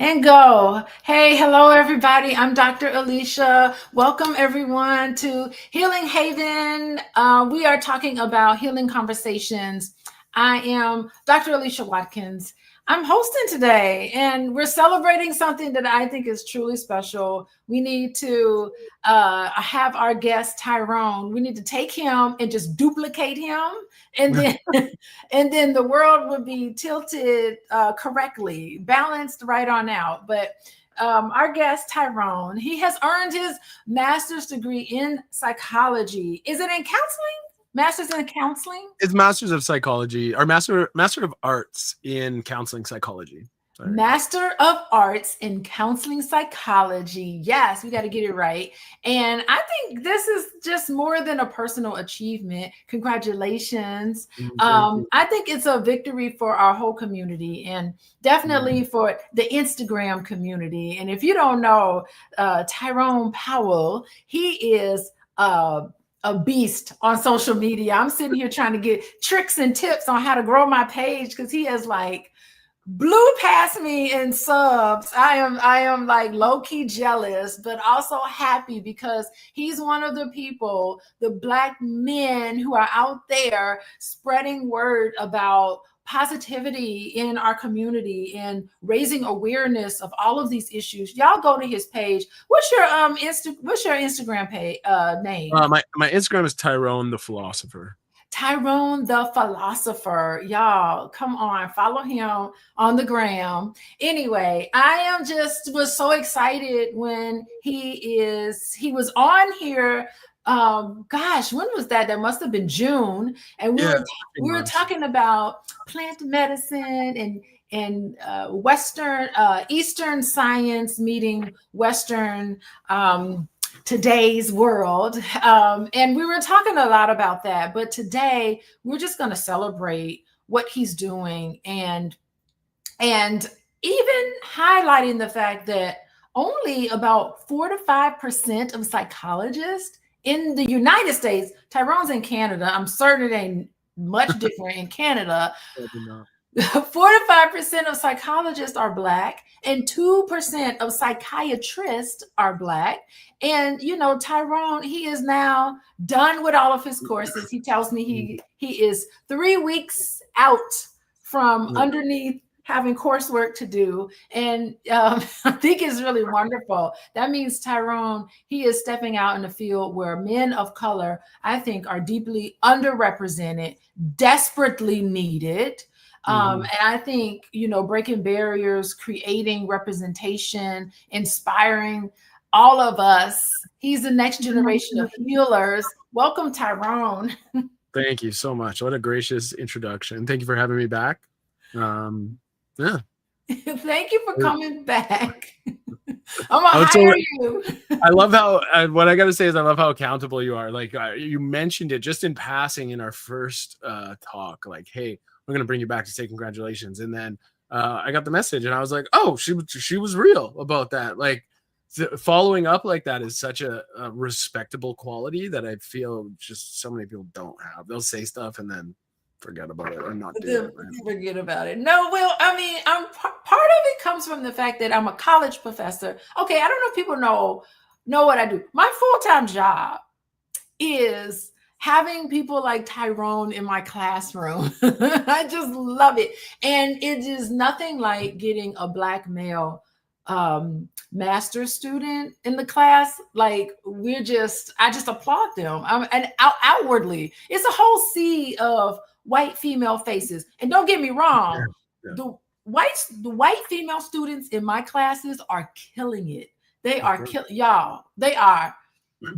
And go. Hey, hello, everybody. I'm Dr. Alicia. Welcome, everyone, to Healing Haven. We are talking about healing conversations. I am Dr. Alicia Watkins. I'm hosting today, and we're celebrating something that I think is truly special. We need to have our guest Tyrone. We need to take him and just duplicate him, and then and then the world would be tilted correctly, balanced right on out. But our guest Tyrone, he has earned his master's degree in psychology. Is it in counseling? Master's in counseling? It's Masters of Psychology, or Master of Arts in Counseling Psychology. Sorry. Master of Arts in Counseling Psychology. Yes, we got to get it right. And I think this is just more than a personal achievement. Congratulations. I think it's a victory for our whole community and definitely for the Instagram community. And if you don't know Tyrone Powell, he is a beast on social media. I'm sitting here trying to get tricks and tips on how to grow my page because he has like blew past me in subs. I am like low-key jealous, but also happy because he's one of the people, the Black men who are out there spreading word about positivity in our community and raising awareness of all of these issues. Y'all go to his page. What's your Instagram page name? My Instagram is Tyrone the Philosopher. Tyrone the Philosopher. Y'all, come on, follow him on the gram. Anyway, I was so excited when he was on here. Gosh, when was that? That must have been June. And we were talking about plant medicine and Western, Eastern science meeting Western today's world. And we were talking a lot about that, but today we're just going to celebrate what he's doing and even highlighting the fact that only about 4 to 5% of psychologists in the United States, Tyrone's in Canada, I'm certain it ain't much different in Canada. 4 to 5% of psychologists are Black and 2% of psychiatrists are Black. And, you know, Tyrone, he is now done with all of his courses. He tells me he is 3 weeks out from underneath having coursework to do. And I think it's really wonderful. That means Tyrone, he is stepping out in the field where men of color, I think, are deeply underrepresented, desperately needed. And I think, you know, breaking barriers, creating representation, inspiring all of us. He's the next generation of healers. Welcome, Tyrone. Thank you so much. What a gracious introduction. Thank you for having me back. Yeah. Thank you for coming back. I'm gonna hire you. I love how, what I got to say is I love how accountable you are. Like you mentioned it just in passing in our first talk, like, hey, we're going to bring you back to say congratulations. And then I got the message and I was like, oh, she was real about that. Like following up like that is such a respectable quality that I feel just so many people don't have. They'll say stuff and then forget about it or not do it. Right? Forget about it. No, well, I mean, part of it comes from the fact that I'm a college professor. Okay, I don't know if people know what I do. My full-time job is having people like Tyrone in my classroom. I just love it. And it is nothing like getting a Black male master's student in the class. Like I just applaud them. And outwardly, it's a whole sea of white female faces. And don't get me wrong, the white female students in my classes are killing it. They are y'all. They are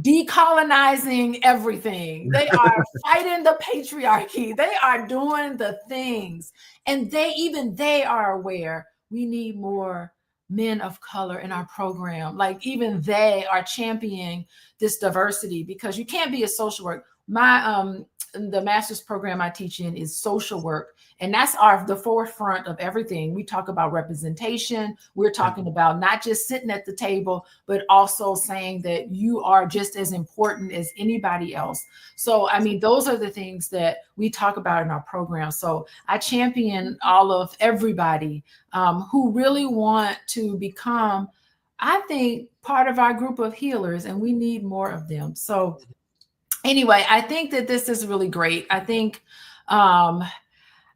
decolonizing everything. They are fighting the patriarchy. They are doing the things. And they are aware we need more men of color in our program. Like even they are championing this diversity because you can't be a social worker. My the master's program I teach in is social work. And that's the forefront of everything. We talk about representation. We're talking about not just sitting at the table, but also saying that you are just as important as anybody else. So, I mean, those are the things that we talk about in our program. So I champion all of everybody who really want to become, I think, part of our group of healers, and we need more of them. So anyway, I think that this is really great. I think,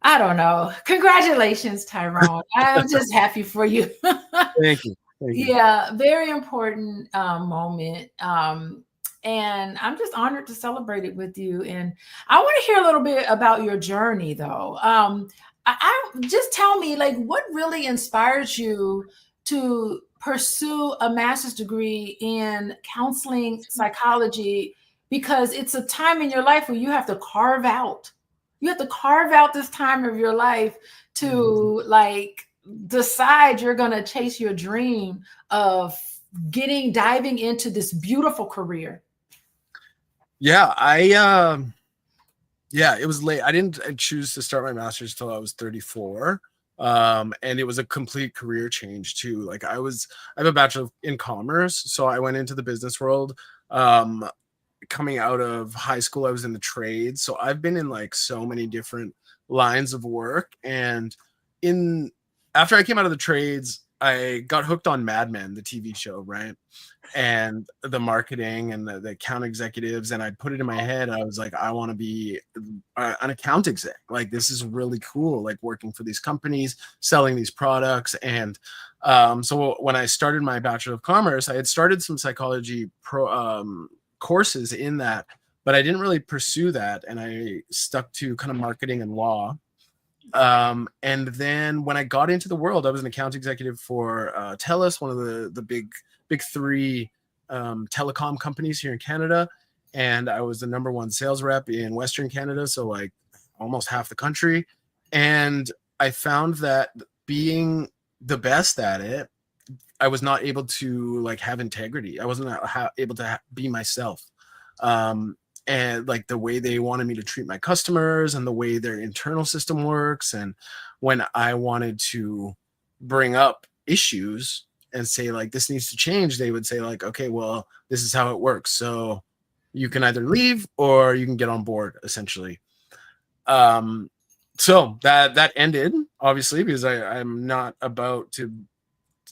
I don't know. Congratulations, Tyrone. I'm just happy for you. Thank you. Thank you. Yeah, very important moment. And I'm just honored to celebrate it with you. And I want to hear a little bit about your journey, though. I just tell me, like, what really inspires you to pursue a master's degree in counseling psychology? Because it's a time in your life where you have to carve out this time of your life to like decide you're going to chase your dream of diving into this beautiful career. Yeah, it was late. I didn't choose to start my master's till I was 34. And it was a complete career change too. Like I have a bachelor in commerce, so I went into the business world. Coming out of high school, I was in the trades. So I've been in like so many different lines of work. And after I came out of the trades, I got hooked on Mad Men, the TV show, right? And the marketing and the account executives. And I put it in my head. I was like, I want to be an account exec. Like, this is really cool. Like working for these companies, selling these products. And so when I started my Bachelor of Commerce, I had started some psychology courses in that, but I didn't really pursue that. And I stuck to kind of marketing and law. And then when I got into the world, I was an account executive for TELUS, one of the big three telecom companies here in Canada. And I was the #1 sales rep in Western Canada. So like almost half the country. And I found that being the best at it, I was not able to like have integrity. I wasn't able to be myself. And like the way they wanted me to treat my customers and the way their internal system works. And when I wanted to bring up issues and say like, this needs to change, they would say like, okay, well, this is how it works. So you can either leave or you can get on board, essentially. So that ended, obviously, because I'm not about to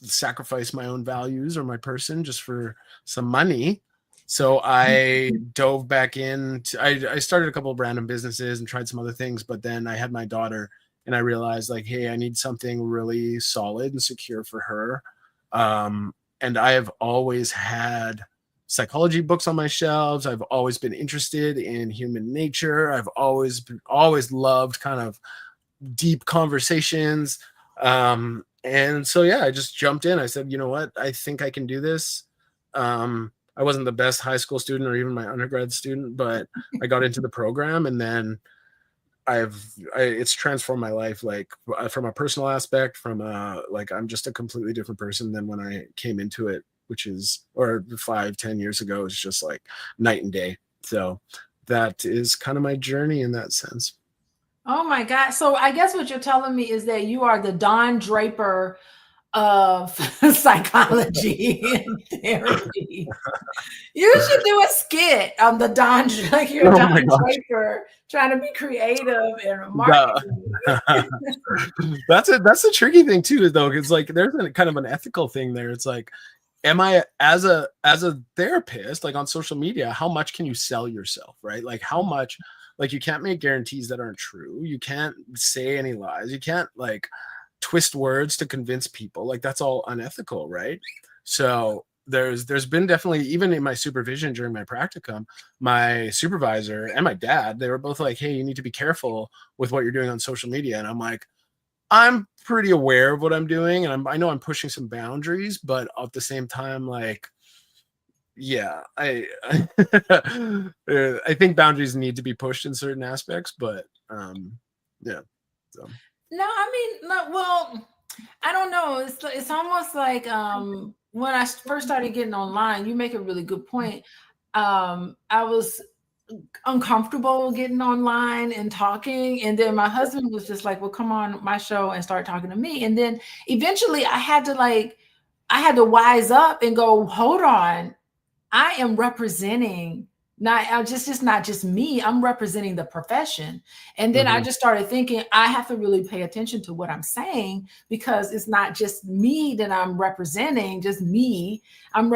sacrifice my own values or my person just for some money. So I dove back in. I started a couple of random businesses and tried some other things, but then I had my daughter and I realized like, hey, I need something really solid and secure for her. And I have always had psychology books on my shelves. I've always been interested in human nature. I've always loved kind of deep conversations. And so, yeah, I just jumped in. I said, you know what? I think I can do this. I wasn't the best high school student or even my undergrad student, but I got into the program, and then it's transformed my life, like from a personal aspect, from like I'm just a completely different person than when I came into it, or 5-10 years ago. It's just like night and day. So that is kind of my journey in that sense. Oh my God. So I guess what you're telling me is that you are the Don Draper of psychology and therapy. You should do a skit on the Don, like you're Don Draper trying to be creative and marketing. That's a tricky thing too, though, because like there's kind of an ethical thing there. It's like, am I as a therapist, like on social media, how much can you sell yourself, right? Like how much, like you can't make guarantees that aren't true. You can't say any lies. You can't like twist words to convince people. Like that's all unethical, right? So there's been definitely, even in my supervision during my practicum, my supervisor and my dad, they were both like, hey, you need to be careful with what you're doing on social media. And I'm like, I'm pretty aware of what I'm doing, and I know I'm pushing some boundaries, but at the same time, like, yeah, I think boundaries need to be pushed in certain aspects, but yeah. So. No, I mean, no, well, I don't know. It's almost like when I first started getting online, you make a really good point. I was uncomfortable getting online and talking. And then my husband was just like, well, come on my show and start talking to me. And then eventually I had to wise up and go, hold on, I am representing not just me, I'm representing the profession. And then I just started thinking, I have to really pay attention to what I'm saying, because it's not just me that I'm representing, just me. I'm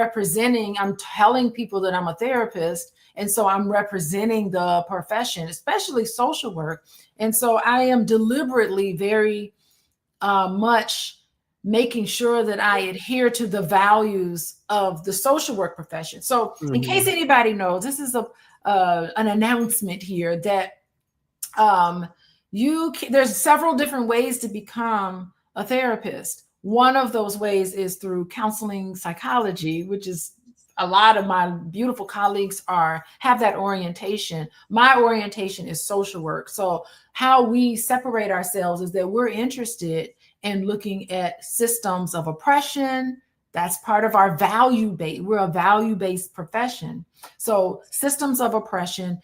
telling people that I'm a therapist. And so I'm representing the profession, especially social work. And so I am deliberately very much making sure that I adhere to the values of the social work profession. So in case anybody knows, this is an announcement here that there's several different ways to become a therapist. One of those ways is through counseling psychology, which is a lot of my beautiful colleagues have that orientation. My orientation is social work. So how we separate ourselves is that we're interested in looking at systems of oppression. That's part of our value base. We're a value-based profession. So systems of oppression,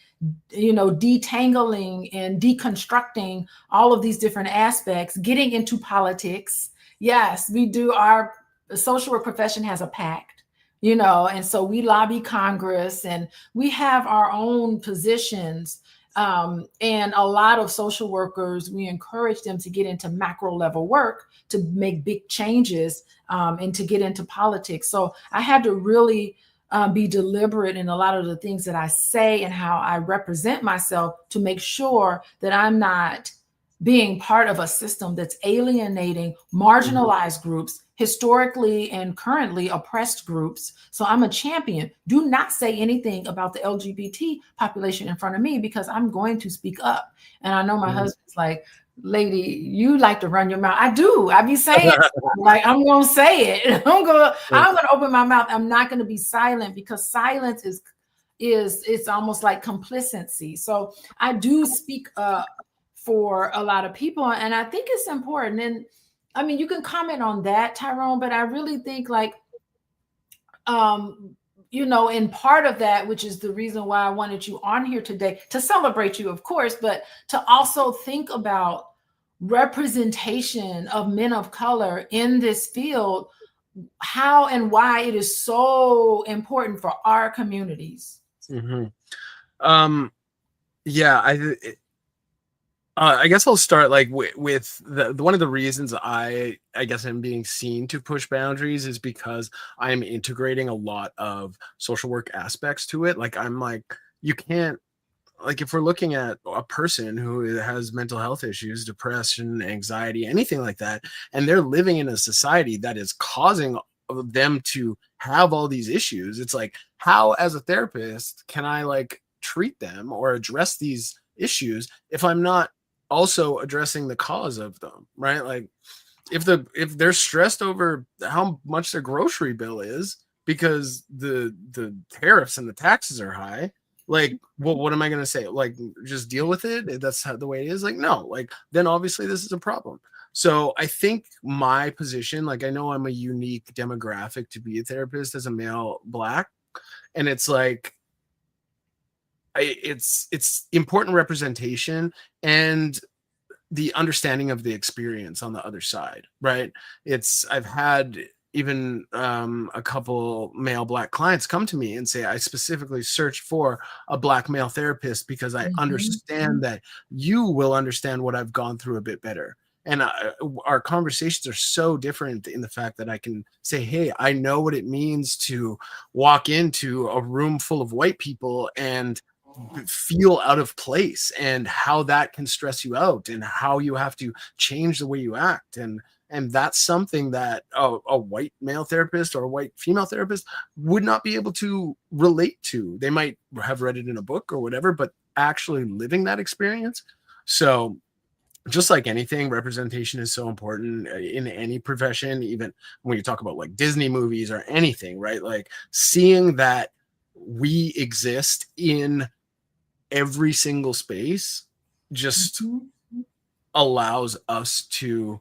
detangling and deconstructing all of these different aspects, getting into politics. Yes, we do. Our social work profession has a pact, and so we lobby Congress and we have our own positions. And a lot of social workers, we encourage them to get into macro level work to make big changes and to get into politics. So I had to really be deliberate in a lot of the things that I say and how I represent myself to make sure that I'm not being part of a system that's alienating marginalized groups, historically and currently oppressed groups. So I'm a champion. Do not say anything about the LGBT population in front of me, because I'm going to speak up. And I know my husband's like, lady, you like to run your mouth. I do. I be saying like, I'm going to say it. I'm going to open my mouth. I'm not going to be silent, because silence is it's almost like complacency. So I do speak up for a lot of people. And I think it's important. And I mean, you can comment on that, Tyrone, but I really think like, in part of that, which is the reason why I wanted you on here today, to celebrate you, of course, but to also think about representation of men of color in this field, how and why it is so important for our communities. I guess I'll start like with the one of the reasons I guess I'm being seen to push boundaries is because I'm integrating a lot of social work aspects to it. Like I'm like, you can't, like if we're looking at a person who has mental health issues, depression, anxiety, anything like that, and they're living in a society that is causing them to have all these issues, it's like, how as a therapist can I like treat them or address these issues if I'm not also addressing the cause of them, right? Like if they're stressed over how much their grocery bill is because the tariffs and the taxes are high, like, well, what am I going to say? Like, just deal with it? That's how the way it is? Like, no, like, then obviously this is a problem. So I think my position, like, I know I'm a unique demographic to be a therapist as a male Black, and it's like, it's important representation and the understanding of the experience on the other side, right? I've had even a couple male Black clients come to me and say, I specifically searched for a Black male therapist because I understand that you will understand what I've gone through a bit better. And our conversations are so different in the fact that I can say, hey, I know what it means to walk into a room full of white people and feel out of place, and how that can stress you out, and how you have to change the way you act. And that's something that a white male therapist or a white female therapist would not be able to relate to. They might have read it in a book or whatever, but actually living that experience. So just like anything, representation is so important in any profession, even when you talk about like Disney movies or anything, right? Like seeing that we exist in every single space just allows us to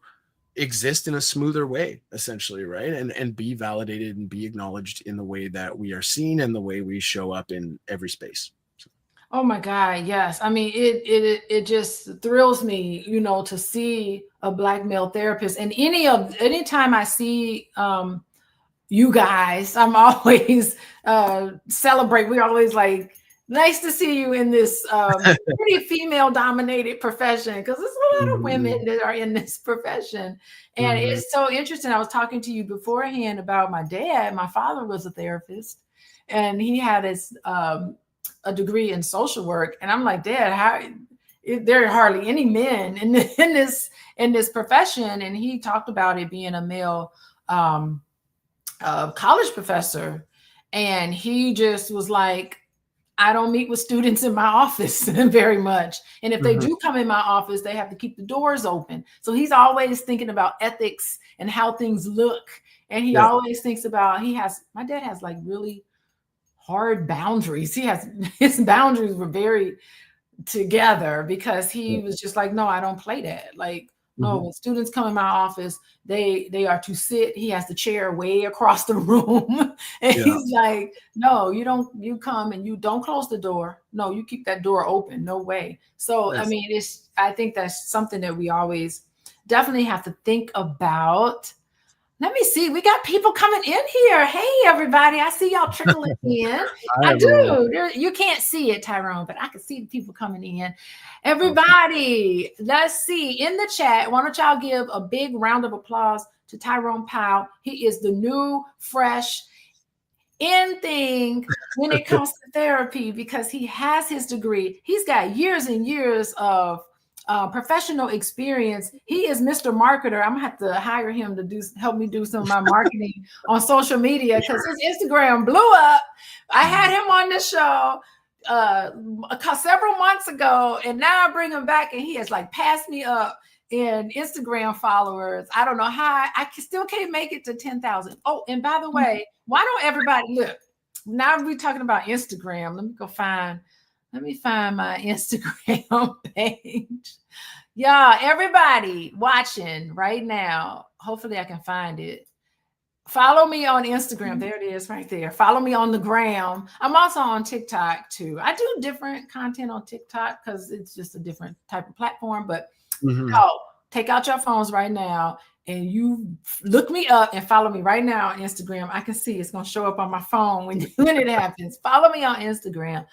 exist in a smoother way, essentially, right? And be validated and be acknowledged in the way that we are seen and the way we show up in every space. Oh my God, yes. I mean, it just thrills me, to see a Black male therapist. And anytime I see you guys, I'm always celebrate. We're always like, nice to see you in this pretty female dominated profession, because there's a lot of women that are in this profession. And it's so interesting. I was talking to you beforehand about my dad. My father was a therapist, and he had his a degree in social work. And I'm like, Dad, there are hardly any men in this profession. And he talked about it being a male college professor, and he just was like, I don't meet with students in my office very much. And if they do come in my office, they have to keep the doors open. So he's always thinking about ethics and how things look. And he always thinks about, my dad has like really hard boundaries. His boundaries were very together, because he was just like, no, I don't play that. Like, no, when students come in my office, they are to sit. He has the chair way across the room. And he's like, no, you come and you don't close the door. No, you keep that door open. No way. So, I mean, I think that's something that we always definitely have to think about. Let me see. We got people coming in here. Hey, everybody. I see y'all trickling in. I do. You can't see it, Tyrone, but I can see the people coming in. Everybody, let's see. In the chat, why don't y'all give a big round of applause to Tyrone Powell. He is the new, fresh in thing when it comes to therapy, because he has his degree. He's got years and years of professional experience. He is Mr. Marketer. I'm gonna have to hire him to help me do some of my marketing on social media, because his Instagram blew up. I had him on the show several months ago, and now I bring him back, and he has like passed me up in Instagram followers. I don't know how I still can't make it to 10,000. Oh, and by the way, why don't everybody look? Now we're talking about Instagram. Let me find my Instagram page. Yeah, everybody watching right now, hopefully I can find it. Follow me on Instagram. There it is right there. Follow me on the gram. I'm also on TikTok too. I do different content on TikTok because it's just a different type of platform. But take out your phones right now and you look me up and follow me right now on Instagram. I can see it's going to show up on my phone when it happens. Follow me on Instagram.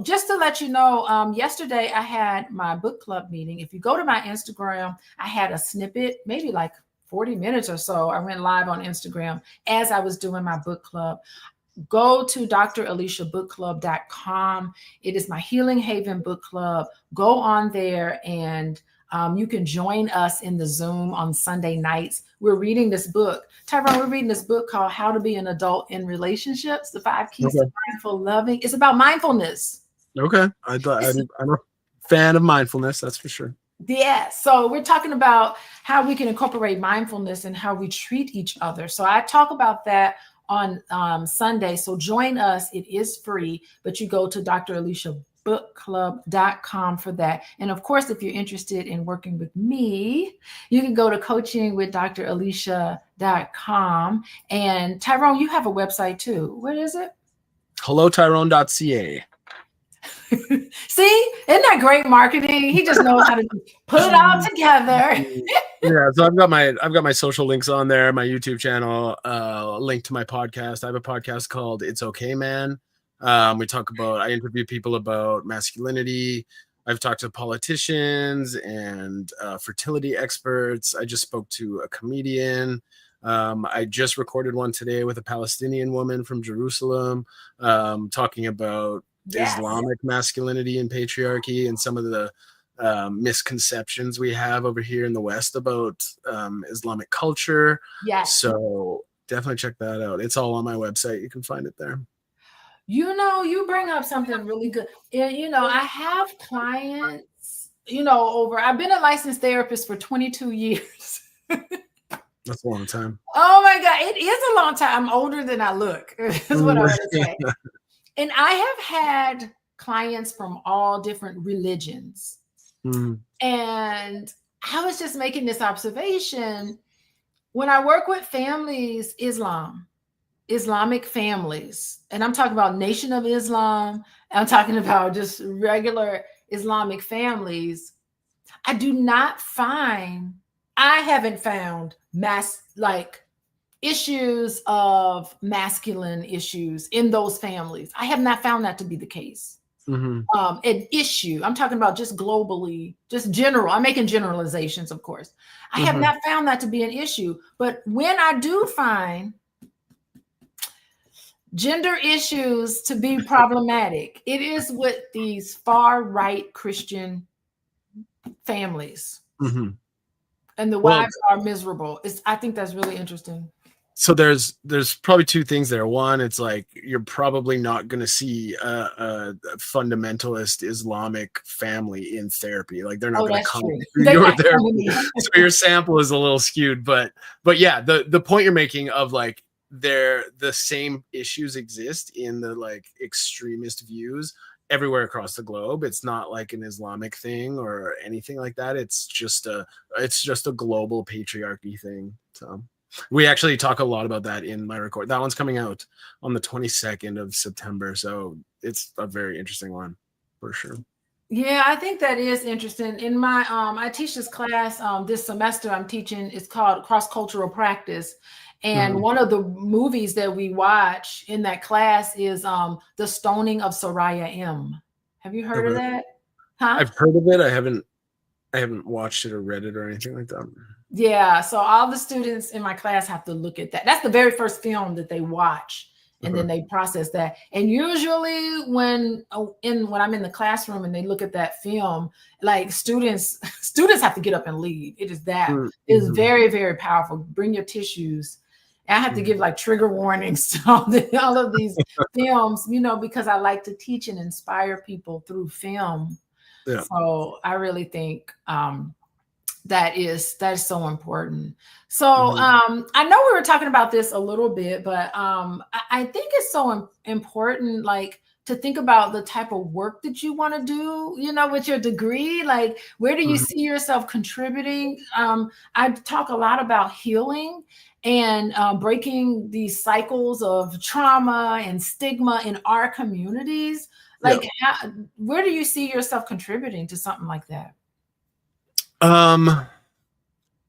Just to let you know, yesterday I had my book club meeting. If you go to my Instagram, I had a snippet, maybe like 40 minutes or so. I went live on Instagram as I was doing my book club. Go to draliciabookclub.com. It is my Healing Haven book club. Go on there and you can join us in the Zoom on Sunday nights. We're reading this book. Tyrone, we're reading this book called How to Be an Adult in Relationships, The 5 Keys to Mindful Loving. It's about mindfulness. Okay. I'm a fan of mindfulness, that's for sure. Yeah. So we're talking about how we can incorporate mindfulness and how we treat each other. So I talk about that on Sunday. So join us. It is free, but you go to draliciabookclub.com for that. And of course, if you're interested in working with me, you can go to coachingwithdralicia.com. And Tyrone, you have a website too. What is it? hellotyrone.ca. See, isn't that great marketing? He just knows how to put it all together. Yeah, so I've got my social links on there, my YouTube channel, link to my podcast. I have a podcast called It's Okay, Man. I interview people about masculinity. I've talked to politicians and fertility experts. I just spoke to a comedian. I just recorded one today with a Palestinian woman from Jerusalem, talking about Islamic masculinity and patriarchy and some of the misconceptions we have over here in the West about Islamic culture. Yes. So definitely check that out. It's all on my website. You can find it there. You bring up something really good. I have clients, I've been a licensed therapist for 22 years. That's a long time. Oh my God. It is a long time. I'm older than I look, is what I would say. And I have had clients from all different religions. And I was just making this observation. When I work with families, Islam, Islamic families, and I'm talking about Nation of Islam, I'm talking about just regular Islamic families, I do not find, I haven't found issues of masculine issues in those families. I have not found that to be the case. An issue. I'm talking about just globally, just general. I'm making generalizations, of course. I have not found that to be an issue. But when I do find gender issues to be problematic, it is with these far right Christian families. And the wives are miserable. I think that's really interesting. So there's probably two things there. One, it's like you're probably not going to see a fundamentalist Islamic family in therapy. Like they're not going to come through your therapy. So your sample is a little skewed, but yeah, the point you're making of like the same issues exist in the like extremist views everywhere across the globe. It's not like an Islamic thing or anything like that. It's just a global patriarchy thing. So we actually talk a lot about that in my record. That one's coming out on the 22nd of September. So it's a very interesting one for sure. Yeah, I think that is interesting. In my, I teach this class this semester I'm teaching, it's called Cross-Cultural Practice. And one of the movies that we watch in that class is The Stoning of Soraya M. Have you heard of that? Huh? I've heard of it. I haven't watched it or read it or anything like that. Yeah, so all the students in my class have to look at that. That's the very first film that they watch, and then they process that. And usually when I'm in the classroom and they look at that film, like students have to get up and leave. It is that. It's very, very powerful. Bring your tissues. I have to give like trigger warnings to all of these films, because I like to teach and inspire people through film. Yeah. So I really think that is so important. So I know we were talking about this a little bit, but I think it's so important, like, to think about the type of work that you want to do, with your degree. Like, where do you see yourself contributing? I talk a lot about healing and breaking these cycles of trauma and stigma in our communities. Like, where do you see yourself contributing to something like that?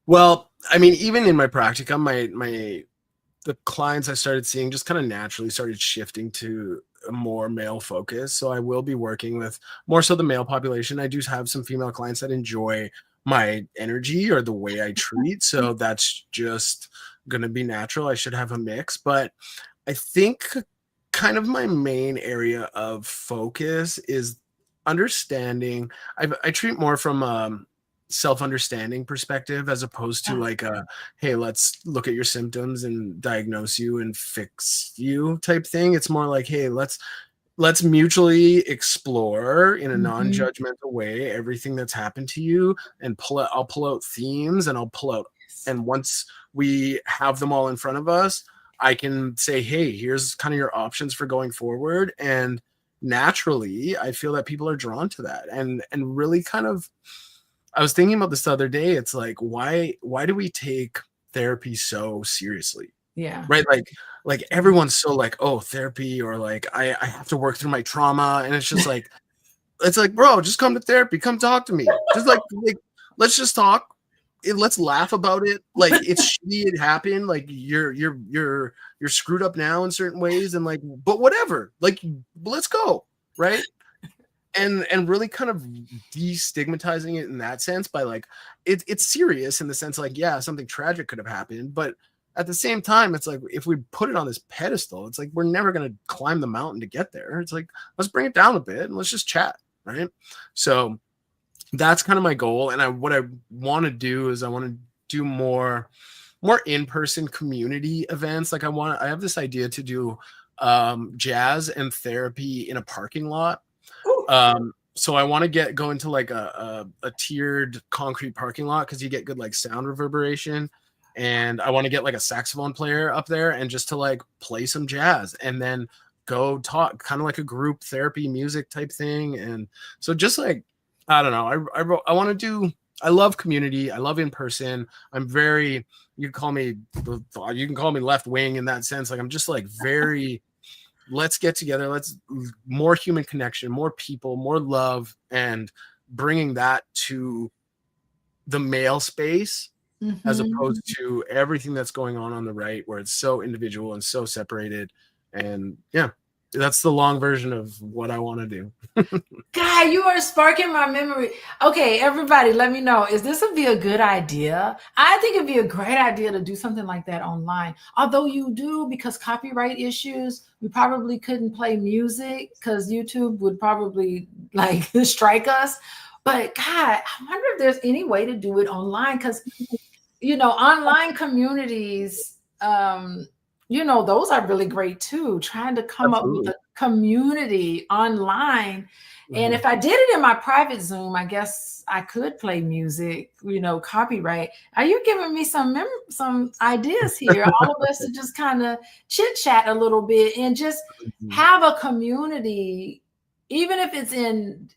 Well, I mean, even in my practicum, the clients I started seeing just kind of naturally started shifting to a more male focus. So I will be working with more so the male population. I do have some female clients that enjoy my energy or the way I treat. So that's just going to be natural. I should have a mix, but I think kind of my main area of focus is understanding. I treat more from self-understanding perspective as opposed to like hey, let's look at your symptoms and diagnose you and fix you type thing. It's more like, hey, let's mutually explore in a non-judgmental way everything that's happened to you, and I'll pull out themes, and and once we have them all in front of us, I can say, hey, here's kind of your options for going forward. And naturally I feel that people are drawn to that, and really kind of, I was thinking about this the other day. It's like, why do we take therapy so seriously? Yeah. Right. Like everyone's so like, oh, therapy, or like, I have to work through my trauma. And it's just like, bro, just come to therapy. Come talk to me. Just like let's just talk. Let's laugh about it. Like, it's shitty, it happened. Like you're screwed up now in certain ways. And like, but whatever, like, let's go. Right. And really kind of destigmatizing it in that sense by like, it's serious in the sense like, yeah, something tragic could have happened, but at the same time, it's like, if we put it on this pedestal, it's like, we're never going to climb the mountain to get there. It's like, let's bring it down a bit and let's just chat. Right. So that's kind of my goal. And what I want to do is I want to do more in-person community events. Like I have this idea to do jazz and therapy in a parking lot. So I want to go into like a tiered concrete parking lot, because you get good like sound reverberation, and I want to get like a saxophone player up there and just to like play some jazz and then go talk, kind of like a group therapy music type thing. And so just like, I don't know, I want to do I love community. I love in person. I'm very, you can call me left wing in that sense. Like I'm just like very, let's get together. Let's more human connection, more people, more love, and bringing that to the male space as opposed to everything that's going on the right, where it's so individual and so separated. And yeah, that's the long version of what I want to do. God, you are sparking my memory. Okay, everybody, let me know. Is this would be a good idea? I think it'd be a great idea to do something like that online. Although you do, because copyright issues, we probably couldn't play music because YouTube would probably like strike us. But God, I wonder if there's any way to do it online, because online communities, those are really great too. Trying to come up with a community online. And if I did it in my private Zoom, I guess I could play music, copyright. Are you giving me some ideas here? All of us to just kind of chit chat a little bit and just have a community, even if it's in,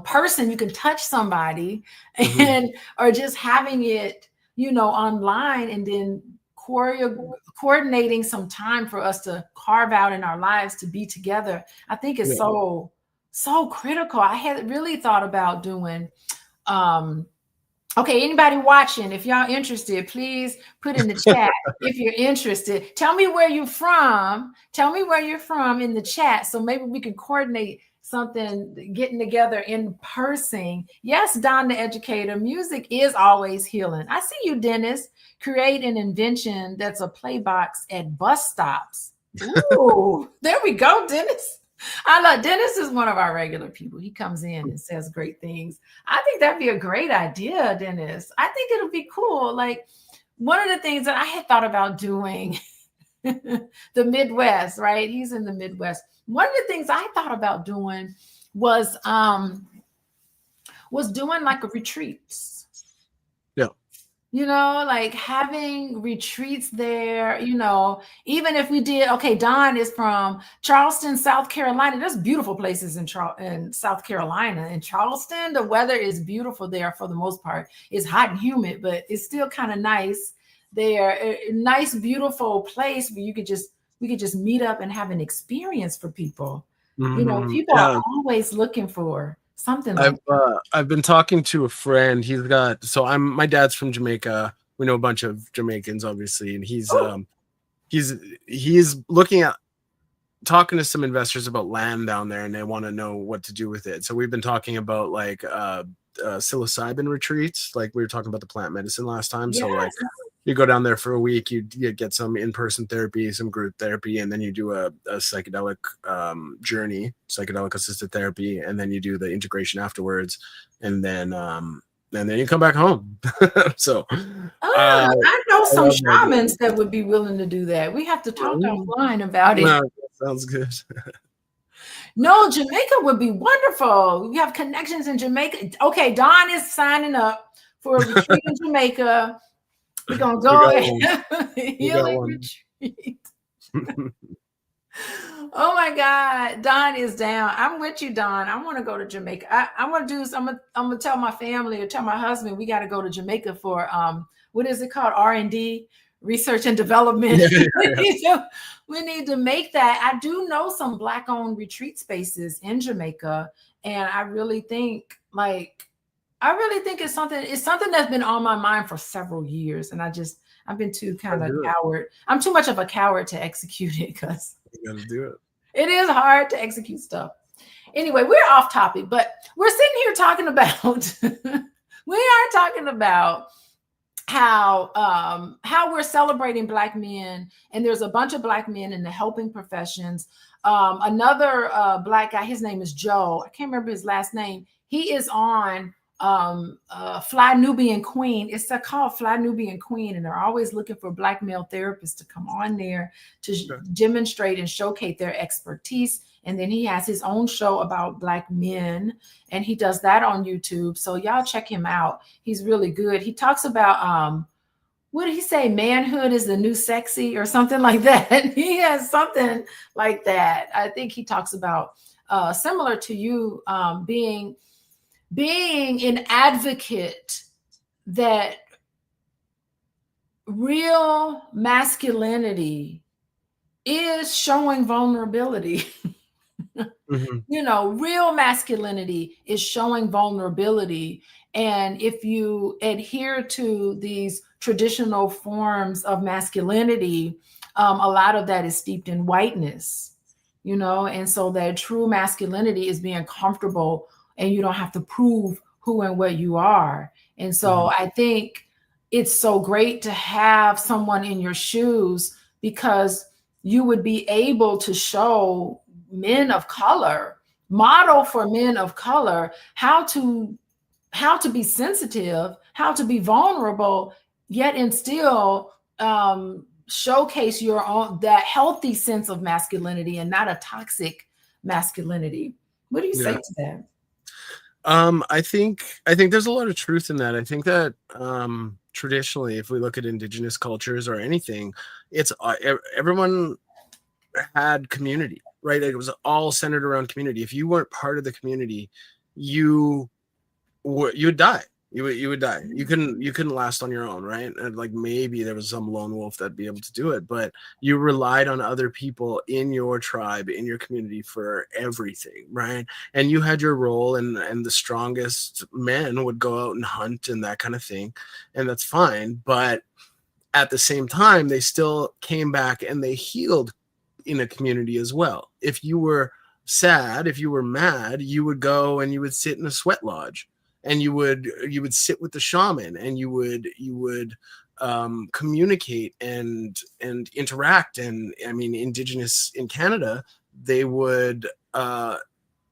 person, you can touch somebody and, or just having it, online, and then coordinating some time for us to carve out in our lives to be together. I think it's so critical. I had really thought about doing, okay, anybody watching, if y'all interested, please put in the chat if you're interested. Tell me where you're from. Tell me where you're from in the chat, so maybe we can coordinate something, getting together in person. Yes, Don the educator, music is always healing. I see you, Dennis. Create an invention that's a play box at bus stops. Ooh, there we go, Dennis. I love Dennis is one of our regular people. He comes in and says great things. I think that'd be a great idea, Dennis. I think it'll be cool. Like one of the things that I had thought about doing, the Midwest, right? He's in the Midwest. One of the things I thought about doing was doing like a retreats. Like having retreats there, even if we did, okay, Don is from Charleston, South Carolina. There's beautiful places in South Carolina. In Charleston, the weather is beautiful there for the most part. It's hot and humid, but it's still kind of nice there. A nice, beautiful place where we could just meet up and have an experience for people. People are always looking for something like I've been talking to a friend. My dad's from Jamaica. We know a bunch of Jamaicans, obviously, and he's looking at talking to some investors about land down there, and they want to know what to do with it. So we've been talking about like psilocybin retreats, like we were talking about the plant medicine last time. Yes. So like you go down there for a week, you get some in-person therapy, some group therapy, and then you do a psychedelic journey, psychedelic assisted therapy, and then you do the integration afterwards, and then you come back home. So I know some shamans that would be willing to do that. We have to talk offline about it. No, that sounds good. No, Jamaica would be wonderful. We have connections in Jamaica. Okay, Don is signing up for a retreat in Jamaica. We're going to go ahead. Healing retreat. Oh my God. Don is down. I'm with you, Don. I want to go to Jamaica. I'm going to tell my family or tell my husband, we got to go to Jamaica for, what is it called? R&D, research and development. We need to make that. I do know some Black owned retreat spaces in Jamaica. And I really think it's something that's been on my mind for several years. And I've been too kind of coward. I'm too much of a coward to execute it because you gotta do it. It is hard to execute stuff. Anyway, we're off topic, but we're sitting here talking about how we're celebrating Black men, and there's a bunch of Black men in the helping professions. Another Black guy, his name is Joe. I can't remember his last name. He is on Fly Nubian Queen. It's called Fly Nubian Queen, and they're always looking for Black male therapists to come on there to demonstrate and showcase their expertise. And then he has his own show about Black men, and he does that on YouTube. So y'all check him out. He's really good. He talks about what did he say? Manhood is the new sexy or something like that. He has something like that. I think he talks about similar to you, being an advocate that real masculinity is showing vulnerability. Mhm. You know, real masculinity is showing vulnerability. And if you adhere to these traditional forms of masculinity, a lot of that is steeped in whiteness, you know, and so that true masculinity is being comfortable and you don't have to prove who and what you are. And so Mhm. I think it's so great to have someone in your shoes, because you would be able to show men of color, model for men of color how to be sensitive, how to be vulnerable, yet and still showcase your own, that healthy sense of masculinity and not a toxic masculinity. What do you say Yeah. to that? I think there's a lot of truth in that. I think that traditionally, if we look at indigenous cultures or anything, it's everyone had community, right? It was all centered around community. If you weren't part of the community, you you would die. You would die. You couldn't last on your own, right? And like maybe there was some lone wolf that'd be able to do it, but you relied on other people in your tribe, in your community for everything, right? And you had your role, and the strongest men would go out and hunt and that kind of thing, and that's fine. But at the same time, they still came back and they healed in a community as well. If you were sad, if you were mad, you would go and you would sit in a sweat lodge, and you would sit with the shaman, and you would communicate and interact. And I mean, indigenous in Canada, they would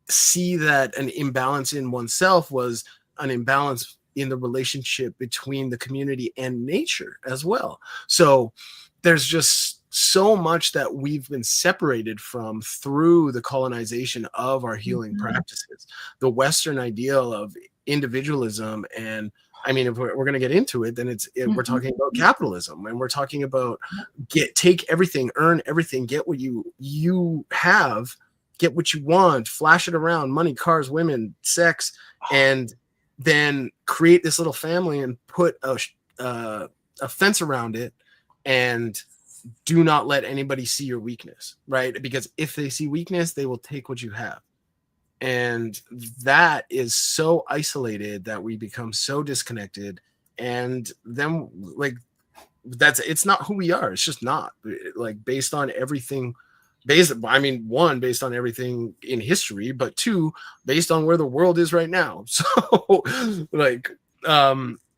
see that an imbalance in oneself was an imbalance in the relationship between the community and nature as well. So there's just so much that we've been separated from through the colonization of our healing Mhm. practices. The Western ideal of individualism, and I mean, if we're going to get into it, then we're Mhm. talking about capitalism, and we're talking about take everything, earn everything, get what you have, get what you want, flash it around, money, cars, women, sex, and then create this little family and put a fence around it, and do not let anybody see your weakness, right? Because if they see weakness, they will take what you have. And that is so isolated that we become so disconnected. And then, like, it's not who we are. It's just not, like, based on everything, one, based on everything in history, but two, based on where the world is right now. So like,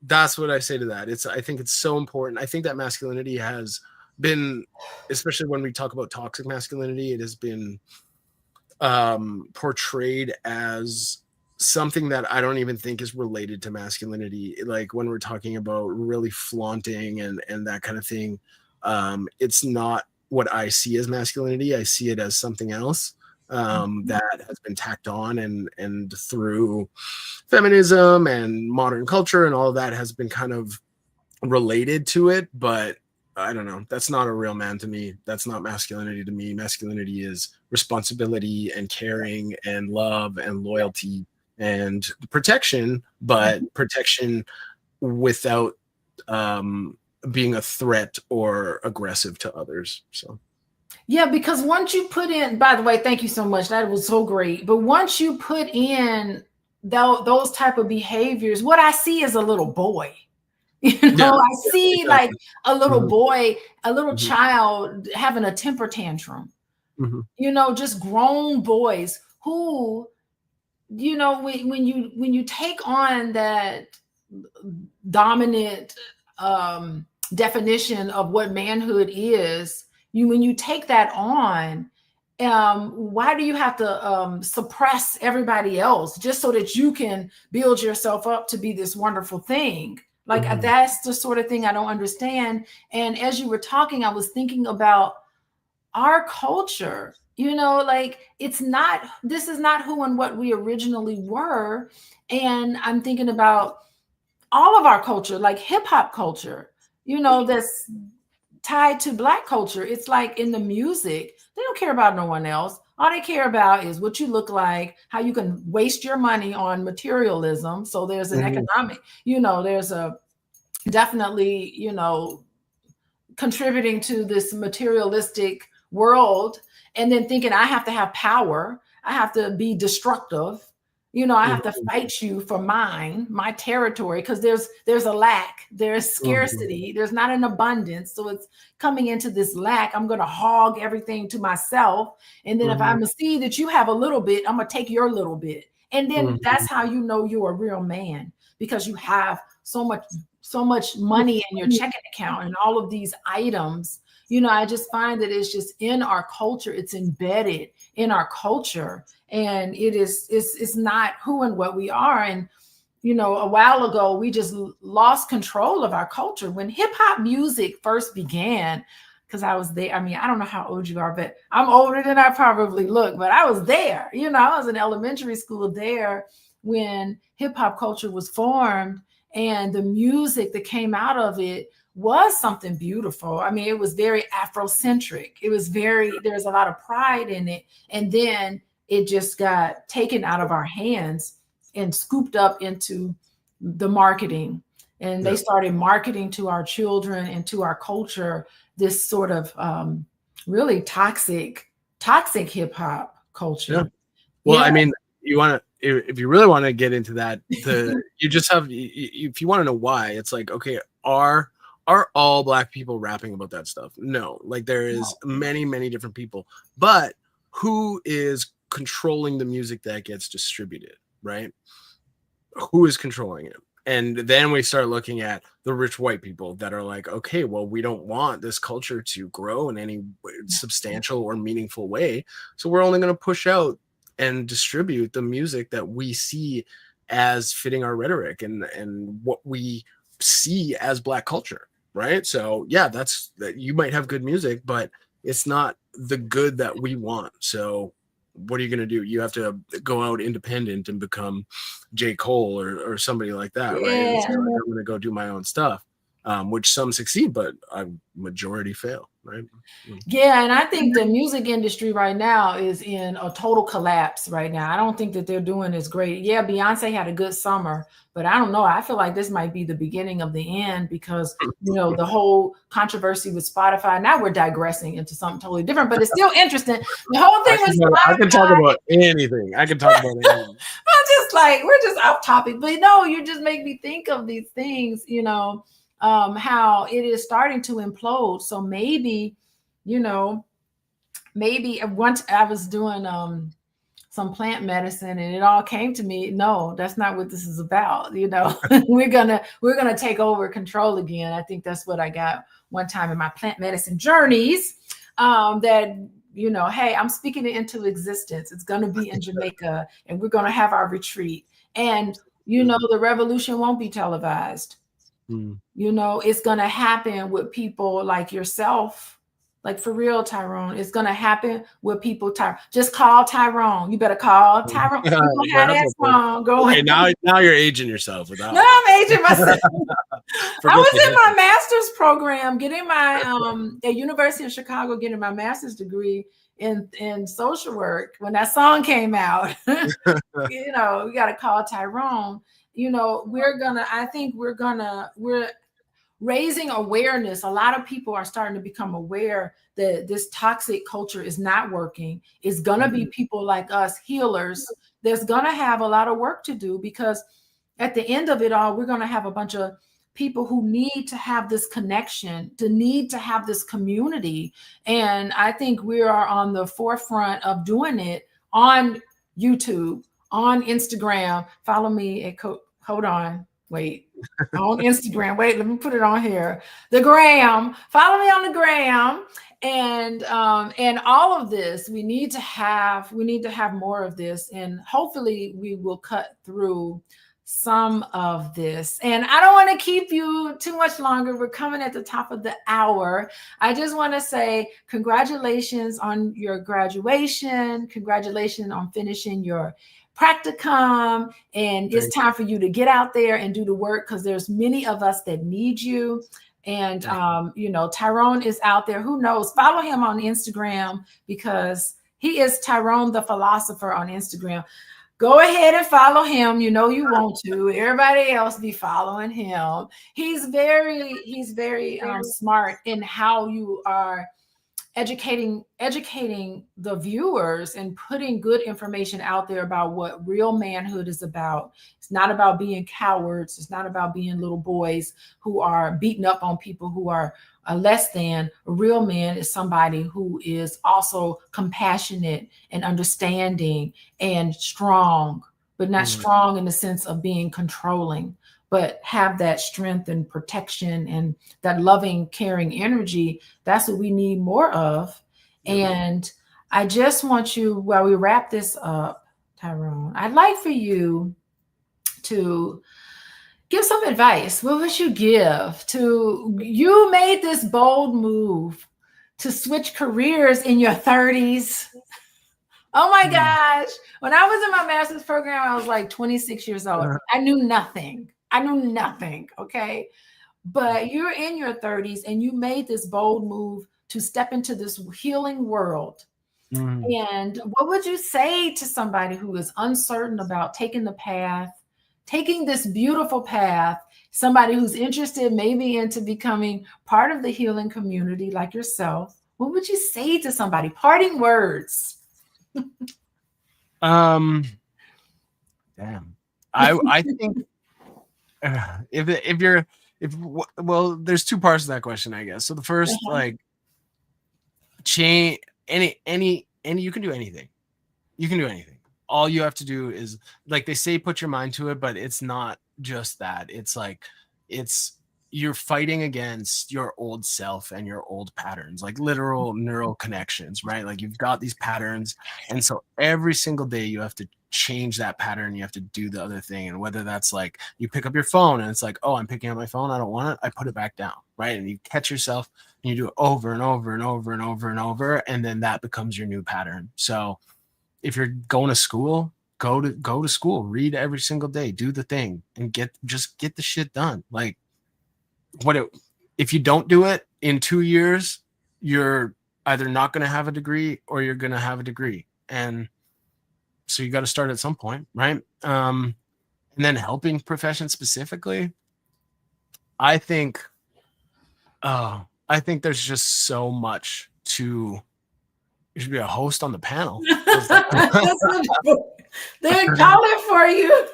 that's what I say to that. I think it's so important. I think that masculinity has been, especially when we talk about toxic masculinity, it has been portrayed as something that I don't even think is related to masculinity. Like when we're talking about really flaunting and that kind of thing, it's not what I see as masculinity. I see it as something else that has been tacked on, and through feminism and modern culture and all of that has been kind of related to it. But I don't know. That's not a real man to me. That's not masculinity to me. Masculinity is responsibility and caring and love and loyalty and protection, but protection without being a threat or aggressive to others. So Yeah, because once you put in, by the way, thank you so much. That was so great. But once you put in those type of behaviors, what I see is a little boy. You yeah, know, I yeah, see like exactly. a little Mhm, boy, a little mhm, child having a temper tantrum. mhm, You know, just grown boys who, you know, when you take on that dominant definition of what manhood is, when you take that on, why do you have to suppress everybody else just so that you can build yourself up to be this wonderful thing? Like mhm, that's the sort of thing I don't understand. And as you were talking, I was thinking about our culture. You know, like this is not who and what we originally were. And I'm thinking about all of our culture, like hip hop culture, you know, that's tied to Black culture. It's like in the music, they don't care about no one else. All they care about is what you look like, how you can waste your money on materialism. So there's an mhm, economic, you know, there's a definitely, you know, contributing to this materialistic world, and then thinking I have to have power, I have to be destructive, you know, I have to Mhm. fight you for my territory, because there's a lack, there's Mhm. scarcity, there's not an abundance, so it's coming into this lack. I'm going to hog everything to myself, and then if Mhm. I'm to see that you have a little bit, I'm going to take your little bit, and then Mhm. that's how you know you're a real man, because you have so much money in your checking account and all of these items. You know, I just find that it's just in our culture, it's embedded in our culture, and it's not who and what we are. And you know, a while ago we just lost control of our culture when hip hop music first began, because I was there. I mean, I don't know how old you are, but I'm older than I probably look, but I was there. You know, I was in elementary school there when hip hop culture was formed, and the music that came out of it was something beautiful. I mean, it was very Afrocentric. It was very, there's a lot of pride in it. And then it just got taken out of our hands and scooped up into the marketing. And they Yeah. started marketing to our children and to our culture this sort of really toxic hip hop Yeah. culture. Well, Yeah. I mean, you want to, if you really want to get into that, you just have, if you want to know why, it's like, okay, are all Black people rapping about that stuff? No, like there is many, many different people, but who is controlling the music that gets distributed, right? Who is controlling it? And then we start looking at the rich white people that are like, okay, well, we don't want this culture to grow in any substantial or meaningful way. So we're only going to push out and distribute the music that we see as fitting our rhetoric and what we see as Black culture. Right. So, yeah, that's that. You might have good music, but it's not the good that we want. So, what are you going to do? You have to go out independent and become J. Cole or somebody like that, right? And Yeah. say, like, I'm going to go do my own stuff, which some succeed, but a majority fail, right? Yeah, and I think the music industry right now is in a total collapse right now. I don't think that they're doing as great. Yeah, Beyonce had a good summer, but I don't know. I feel like this might be the beginning of the end, because, you know, the whole controversy with Spotify. Now we're digressing into something totally different, but it's still interesting. The whole thing with I can talk Spotify, about anything. I can talk about anything. I'm just like, we're just off topic, but no, you just make me think of these things, you know, how it is starting to implode. So maybe, you know, maybe once I was doing some plant medicine, and it all came to me, no, that's not what this is about. You know, we're gonna take over control again. I think that's what I got one time in my plant medicine journeys. That, you know, hey, I'm speaking it into existence. It's gonna be in Jamaica, and we're gonna have our retreat. And you know, the revolution won't be televised. Mm. You know, it's going to happen with people like yourself. Like, for real, Tyrone, it's going to happen with people. Just call Tyrone. You better call Tyrone. Yeah, We're going to have that that's okay. song going. Okay, now you're aging yourself without. No, I'm aging myself. I Forget was the in my history. master's program, getting my at University of Chicago, getting my master's degree in social work when that song came out. You know, we got to call Tyrone. You know, I think we're raising awareness. A lot of people are starting to become aware that this toxic culture is not working. It's going to be people like us, healers, that's going to have a lot of work to do, because at the end of it all, we're going to have a bunch of people who need to have this connection, to need to have this community. And I think we are on the forefront of doing it on YouTube, on Instagram. Follow me at hold on, wait. On Instagram. Wait, let me put it on here. The gram. Follow me on the gram. And all of this, we need to have more of this. And hopefully we will cut through some of this. And I don't want to keep you too much longer. We're coming at the top of the hour. I just want to say congratulations on your graduation. Congratulations on finishing your practicum. And it's time for you to get out there and do the work, because there's many of us that need you. And you know, Tyrone is out there. Who knows? Follow him on Instagram, because he is Tyrone the Philosopher on Instagram. Go ahead and follow him. You know you want to. Everybody else be following him. He's very smart in how you are educating the viewers and putting good information out there about what real manhood is about. It's not about being cowards. It's not about being little boys who are beating up on people who are less than. A real man is somebody who is also compassionate and understanding and strong, but not strong in the sense of being controlling, but have that strength and protection and that loving, caring energy. That's what we need more of. And I just want you, while we wrap this up, Tyrone, I'd like for you to give some advice. What would you give to, you made this bold move to switch careers in your 30s. Oh my gosh. When I was in my master's program, I was like 26 years old. I knew nothing. Okay. But you're in your 30s and you made this bold move to step into this healing world. And what would you say to somebody who is uncertain about taking this beautiful path, somebody who's interested maybe into becoming part of the healing community like yourself? What would you say to somebody? Parting words. Damn. I think well, there's two parts to that question, I guess. So the first, like, change any you can do anything. You can do anything. All you have to do is, like they say, put your mind to it, but it's not just that. It's like, you're fighting against your old self and your old patterns, like literal neural connections, right? Like you've got these patterns. And so every single day you have to change that pattern. You have to do the other thing. And whether that's like you pick up your phone and it's like, oh, I'm picking up my phone, I don't want it, I put it back down, right? And you catch yourself and you do it over and over and over and over and over. And then that becomes your new pattern. So if you're going to school, go to school, read every single day, do the thing, and get the shit done. Like, if you don't do it in 2 years, you're either not going to have a degree or you're going to have a degree. And so you got to start at some point, right? And then helping profession specifically, I think there's just so much to. You should be a host on the panel. They're calling for you.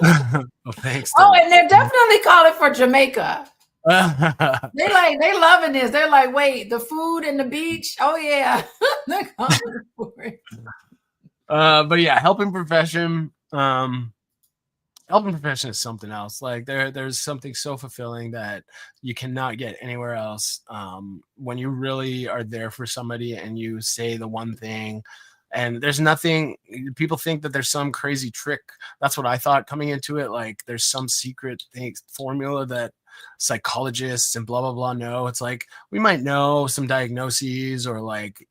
Oh, thanks. Oh, and they're definitely calling for Jamaica. They loving this. They're like, wait, the food and the beach. Oh yeah, they're calling for it. But yeah, helping profession is something else. Like there's something so fulfilling that you cannot get anywhere else. When you really are there for somebody and you say the one thing, and there's nothing, people think that there's some crazy trick. That's what I thought coming into it. Like there's some secret formula that psychologists and blah, blah, blah know. It's like, we might know some diagnoses or like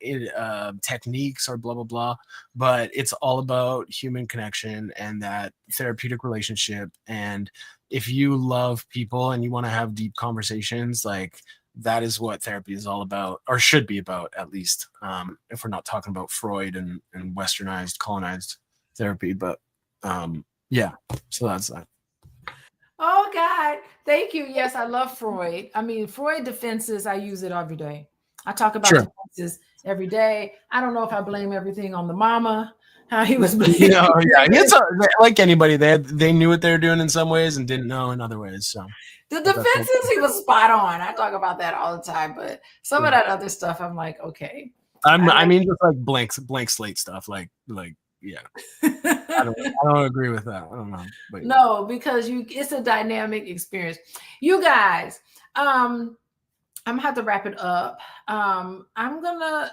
techniques or blah, blah, blah, but it's all about human connection and that therapeutic relationship. And if you love people and you want to have deep conversations, like, that is what therapy is all about, or should be about, at least, if we're not talking about Freud and westernized, colonized therapy. But yeah, so that's that. Oh God, thank you. Yes, I love Freud. I mean, Freud defenses, I use it every day. I talk about defenses every day. I don't know if I blame everything on the mama, how he was blaming. Yeah, it's like anybody, they knew what they were doing in some ways and didn't know in other ways. So the defenses, he was spot on. I talk about that all the time, but some of that other stuff, I'm like, okay. I mean, just like blank slate stuff, like yeah. I don't agree with that. I don't know. But no, because it's a dynamic experience. You guys, I'm gonna have to wrap it up. I'm gonna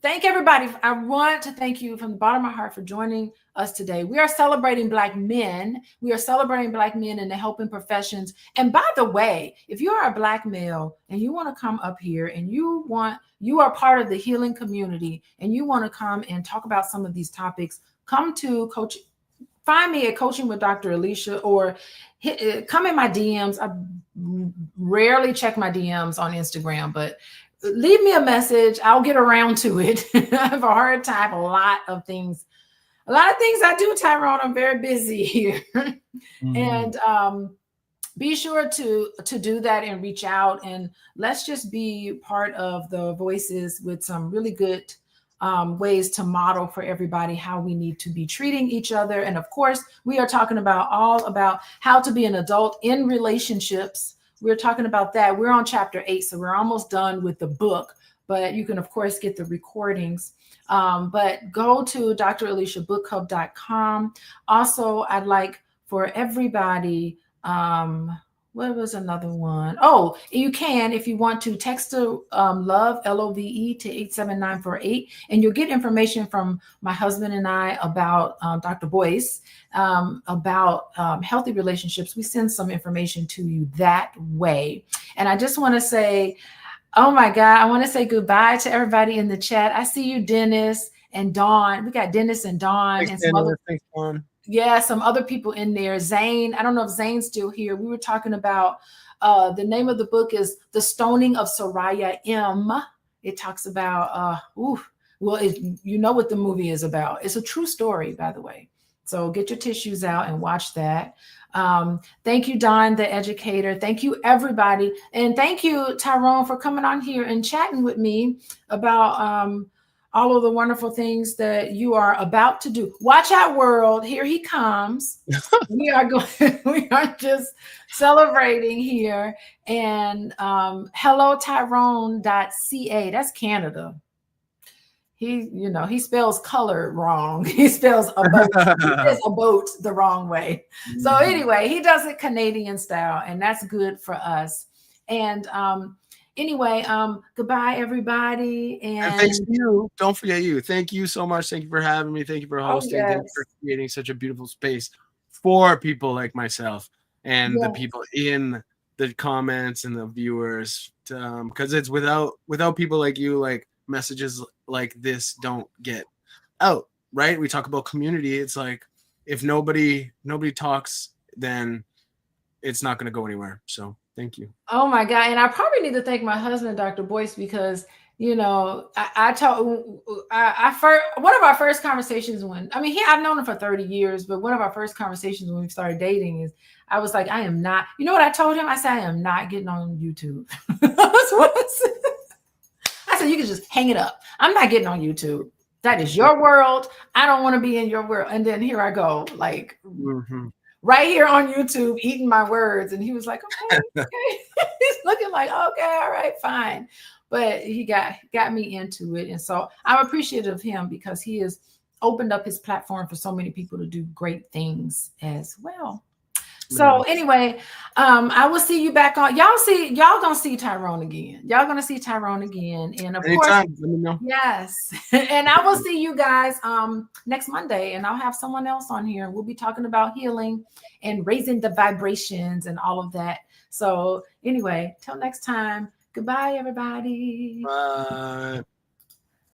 thank everybody. I want to thank you from the bottom of my heart for joining us today. We are celebrating Black men. We are celebrating Black men in the helping professions. And by the way, if you are a Black male and you want to come up here and you are part of the healing community and you want to come and talk about some of these topics, come to coach. Find me at Coaching with Dr. Alicia, or come in my DMs. I rarely check my DMs on Instagram, but leave me a message. I'll get around to it. I have a hard time. A lot of things a lot of things I do, Tyrone. I'm very busy here. And be sure to do that and reach out, and let's just be part of the voices with some really good ways to model for everybody how we need to be treating each other. And of course, we are talking about all about how to be an adult in relationships. We're talking about that. We're on chapter 8, so we're almost done with the book, but you can of course get the recordings. But go to draliciabookclub.com. Also, I'd like for everybody, what was another one? Oh, you can, if you want to, text to love, LOVE, to 87948, and you'll get information from my husband and I about Dr. Boyce, about healthy relationships. We send some information to you that way. And I just want to say, oh my God, I want to say goodbye to everybody in the chat. I see you, Dennis and Dawn. We got Dennis and Dawn. Thanks, and some Dennis. other, Thanks, Dawn. yeah, some other people in there. Zane, I don't know if Zane's still here. We were talking about the name of the book is The Stoning of Soraya M. It talks about, you know what the movie is about. It's a true story, by the way. So get your tissues out and watch that. Thank you, Don, the educator. Thank you, everybody. And thank you, Tyrone, for coming on here and chatting with me about all of the wonderful things that you are about to do. Watch out, world. Here he comes. We are just celebrating here. And hello, Tyrone.ca. That's Canada. He spells color wrong. He spells a boat. He says a boat the wrong way. So anyway, he does it Canadian style, and that's good for us. And anyway, goodbye, everybody. And thanks to you. Don't forget you. Thank you so much. Thank you for having me. Thank you for hosting. yes. Thank you for creating such a beautiful space for people like myself and the people in the comments and the viewers. Because it's without people like you, like messages like this don't get out, right? We talk about community. It's like if nobody talks, then it's not going to go anywhere. So thank you. Oh my God. And I probably need to thank my husband, Dr. Boyce, because, one of our first conversations I've known him for 30 years, but one of our first conversations when we started dating is I was like, I am not, you know what I told him? I said, I am not getting on YouTube. That's what I said. I said, you can just hang it up. I'm not getting on YouTube. That is your world. I don't want to be in your world. And then here I go, like right here on YouTube, eating my words. And he was like, okay. He's looking like, okay, all right, fine. But he got me into it. And so I'm appreciative of him because he has opened up his platform for so many people to do great things as well. So anyway, I will see you back on. Y'all gonna see Tyrone again. Y'all gonna see Tyrone again. And of course, let me know. Yes. And I will see you guys next Monday, and I'll have someone else on here. We'll be talking about healing and raising the vibrations and all of that. So anyway, till next time, goodbye, everybody. Bye.